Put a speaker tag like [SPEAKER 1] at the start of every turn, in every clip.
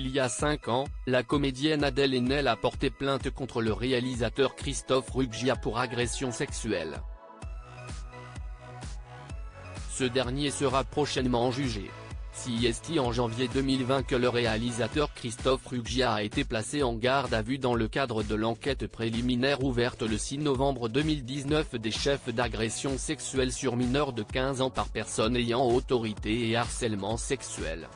[SPEAKER 1] Il y a 5 ans, la comédienne Adèle Haenel a porté plainte contre le réalisateur Christophe Ruggia pour agression sexuelle. Ce dernier sera prochainement jugé. C'est en janvier 2020 que le réalisateur Christophe Ruggia a été placé en garde à vue dans le cadre de l'enquête préliminaire ouverte le 6 novembre 2019 des chefs d'agression sexuelle sur mineurs de 15 ans par personne ayant autorité et harcèlement sexuel.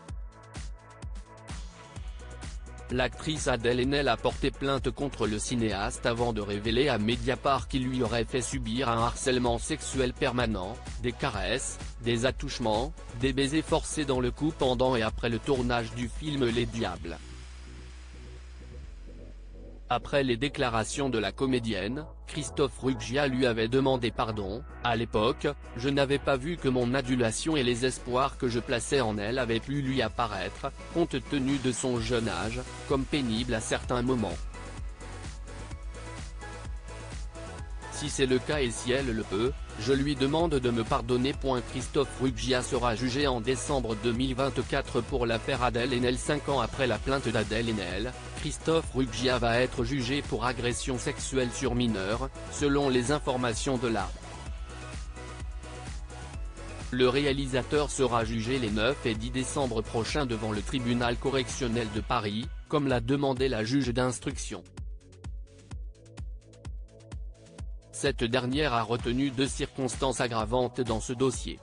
[SPEAKER 1] L'actrice Adèle Haenel a porté plainte contre le cinéaste avant de révéler à Mediapart qu'il lui aurait fait subir un harcèlement sexuel permanent, des caresses, des attouchements, des baisers forcés dans le cou pendant et après le tournage du film Les Diables. Après les déclarations de la comédienne, Christophe Ruggia lui avait demandé pardon. À l'époque, je n'avais pas vu que mon adulation et les espoirs que je plaçais en elle avaient pu lui apparaître, compte tenu de son jeune âge, comme pénibles à certains moments. Si c'est le cas et si elle le peut, je lui demande de me pardonner. Christophe Ruggia sera jugé en décembre 2024 pour l'affaire Adèle Haenel. 5 ans après la plainte d'Adèle Haenel, Christophe Ruggia va être jugé pour agression sexuelle sur mineur, selon les informations de l'ART. Le réalisateur sera jugé les 9 et 10 décembre prochains devant le tribunal correctionnel de Paris, comme l'a demandé la juge d'instruction. Cette dernière a retenu 2 circonstances aggravantes dans ce dossier.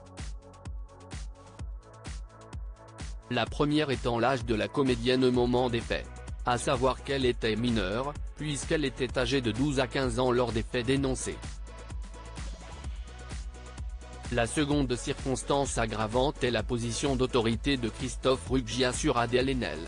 [SPEAKER 1] La première étant l'âge de la comédienne au moment des faits, à savoir qu'elle était mineure, puisqu'elle était âgée de 12 à 15 ans lors des faits dénoncés. La seconde circonstance aggravante est la position d'autorité de Christophe Ruggia sur Adèle Haenel.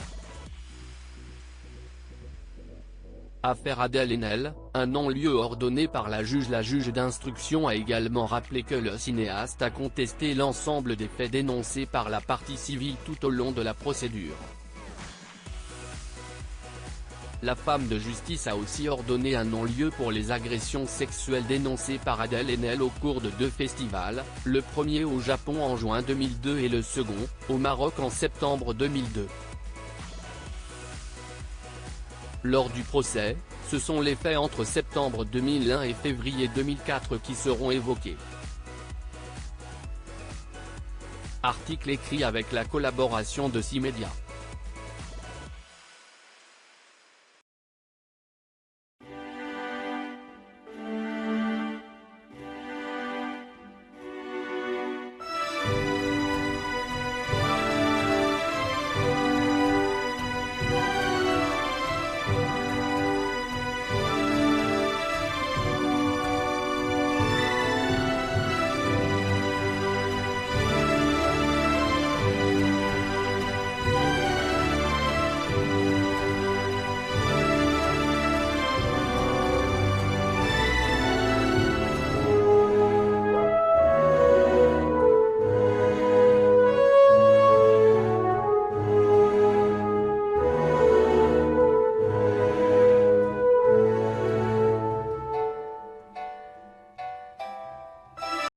[SPEAKER 1] Affaire Adèle Haenel, un non-lieu ordonné par la juge d'instruction a également rappelé que le cinéaste a contesté l'ensemble des faits dénoncés par la partie civile tout au long de la procédure. La femme de justice a aussi ordonné un non-lieu pour les agressions sexuelles dénoncées par Adèle Haenel au cours de 2 festivals, le premier au Japon en juin 2002 et le second, au Maroc en septembre 2002. Lors du procès, ce sont les faits entre septembre 2001 et février 2004 qui seront évoqués. Article écrit avec la collaboration de 6 médias.